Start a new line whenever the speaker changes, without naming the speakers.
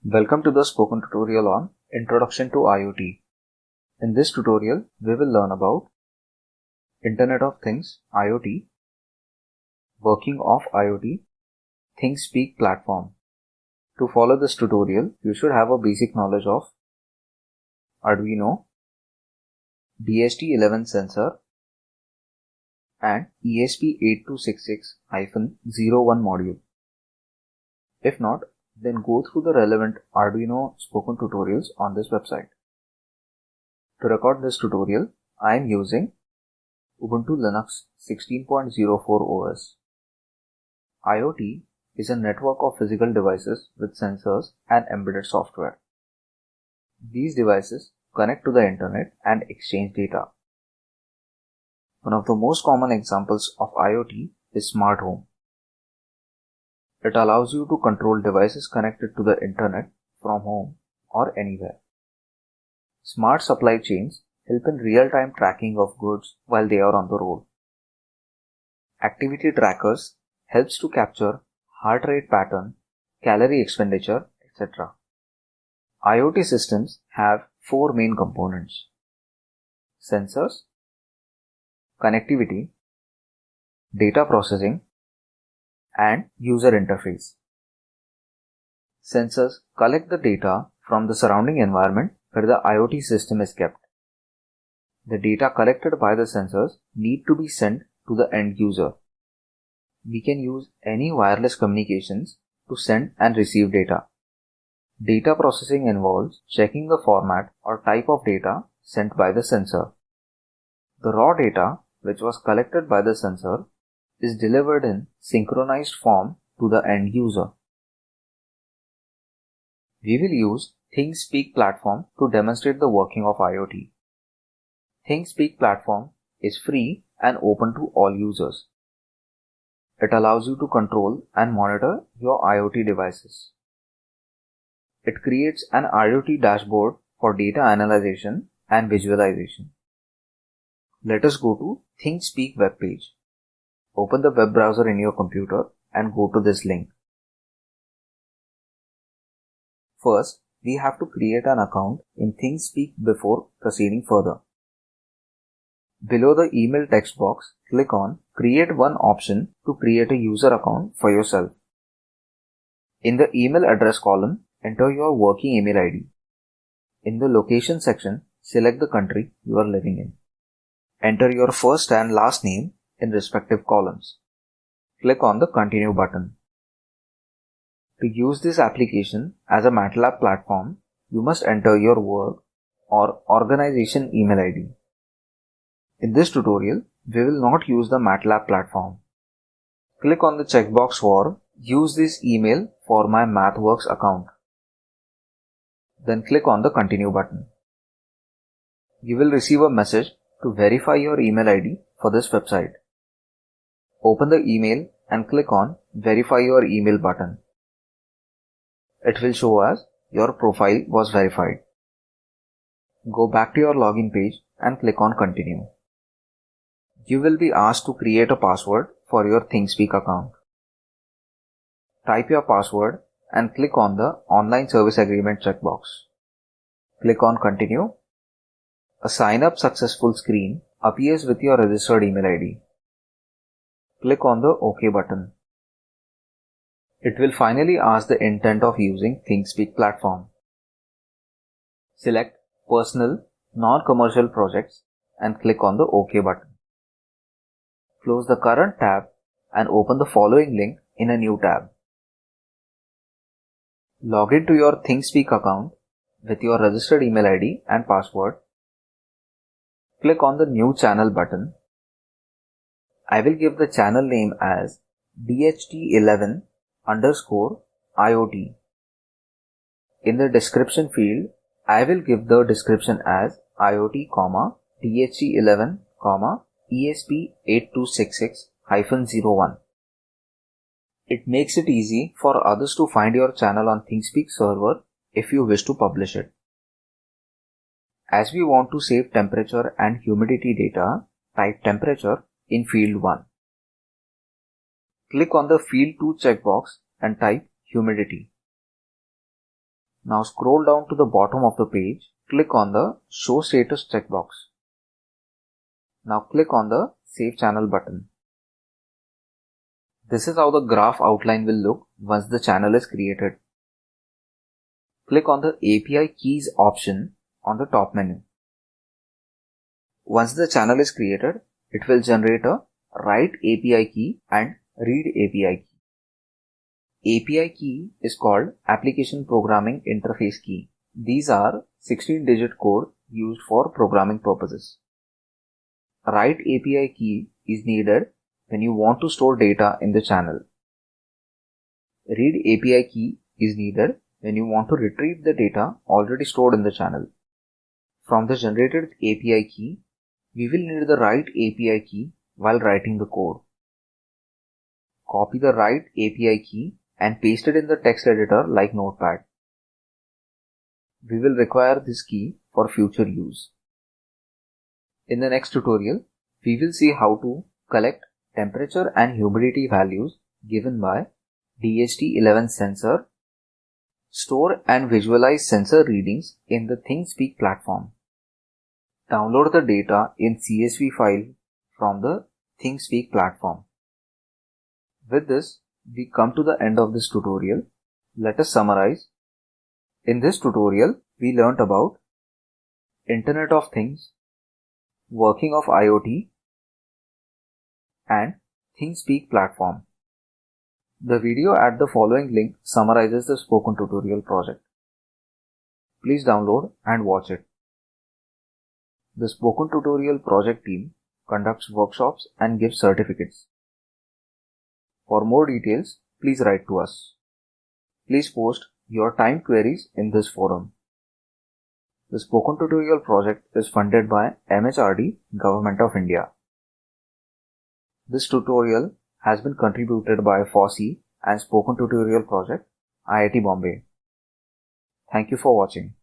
Welcome to the spoken tutorial on Introduction to IoT. In this tutorial, we will learn about Internet of Things IoT, working of IoT, ThingSpeak platform. To follow this tutorial, you should have a basic knowledge of Arduino, DHT11 sensor, and ESP8266-01 module. If not, then go through the relevant Arduino spoken tutorials on this website. To record this tutorial, I am using Ubuntu Linux 16.04 OS. IoT is a network of physical devices with sensors and embedded software. These devices connect to the internet and exchange data. One of the most common examples of IoT is smart home. It allows you to control devices connected to the internet from home or anywhere. Smart supply chains help in real-time tracking of goods while they are on the road. Activity trackers helps to capture heart rate pattern, calorie expenditure, etc. IoT systems have four main components: sensors, connectivity, data processing, and user interface. Sensors collect the data from the surrounding environment where the IoT system is kept. The data collected by the sensors need to be sent to the end user. We can use any wireless communications to send and receive data. Data processing involves checking the format or type of data sent by the sensor. The raw data, which was collected by the sensor, is delivered in synchronized form to the end user. We will use ThingSpeak platform to demonstrate the working of IoT. ThingSpeak platform is free and open to all users. It allows you to control and monitor your IoT devices. It creates an IoT dashboard for data analysis and visualization. Let us go to ThingSpeak webpage. Open the web browser in your computer and go to this link. First, we have to create an account in ThingSpeak before proceeding further. Below the email text box, click on Create One option to create a user account for yourself. In the email address column, enter your working email ID. In the location section, select the country you are living in. Enter your first and last name in respective columns. Click on the Continue button. To use this application as a MATLAB platform, you must enter your work or organization email ID. In this tutorial, we will not use the MATLAB platform. Click on the checkbox for Use this email for my MathWorks account. Then click on the Continue button. You will receive a message to verify your email ID for this website. Open the email and click on Verify Your Email button. It will show as your profile was verified. Go back to your login page and click on Continue. You will be asked to create a password for your ThingSpeak account. Type your password and click on the Online Service Agreement checkbox. Click on Continue. A Sign Up Successful screen appears with your registered email ID. Click on the OK button. It will finally ask the intent of using ThingSpeak platform. Select Personal, Non-Commercial Projects and click on the OK button. Close the current tab and open the following link in a new tab. Log into your ThingSpeak account with your registered email ID and password. Click on the New Channel button. I will give the channel name as DHT11_IoT. In the description field, I will give the description as IoT, DHT11, ESP8266-01. It makes it easy for others to find your channel on ThingSpeak server if you wish to publish it. As we want to save temperature and humidity data, type temperature in field 1. Click on the field 2 checkbox and type humidity. Now scroll down to the bottom of the page, click on the Show Status checkbox. Now click on the Save Channel button. This is how the graph outline will look once the channel is created. Click on the API Keys option on the top menu. Once the channel is created, it will generate a Write API Key and Read API Key. API Key is called Application Programming Interface Key. These are 16-digit code used for programming purposes. Write API Key is needed when you want to store data in the channel. Read API Key is needed when you want to retrieve the data already stored in the channel. From the generated API key, we will need the Write API key while writing the code. Copy the Write API key and paste it in the text editor like Notepad. We will require this key for future use. In the next tutorial, we will see how to collect temperature and humidity values given by DHT11 sensor, store and visualize sensor readings in the ThingSpeak platform. Download the data in CSV file from the ThingSpeak platform. With this, we come to the end of this tutorial. Let us summarize. In this tutorial, we learnt about Internet of Things, working of IoT, and ThingSpeak platform. The video at the following link summarizes the spoken tutorial project. Please download and watch it. The spoken tutorial project team conducts workshops and gives certificates. For more details, please write to us. Please post your time queries in this forum. The spoken tutorial project is funded by MHRD, Government of India. This tutorial has been contributed by FOSSEE and Spoken Tutorial Project, IIT Bombay. Thank you for watching.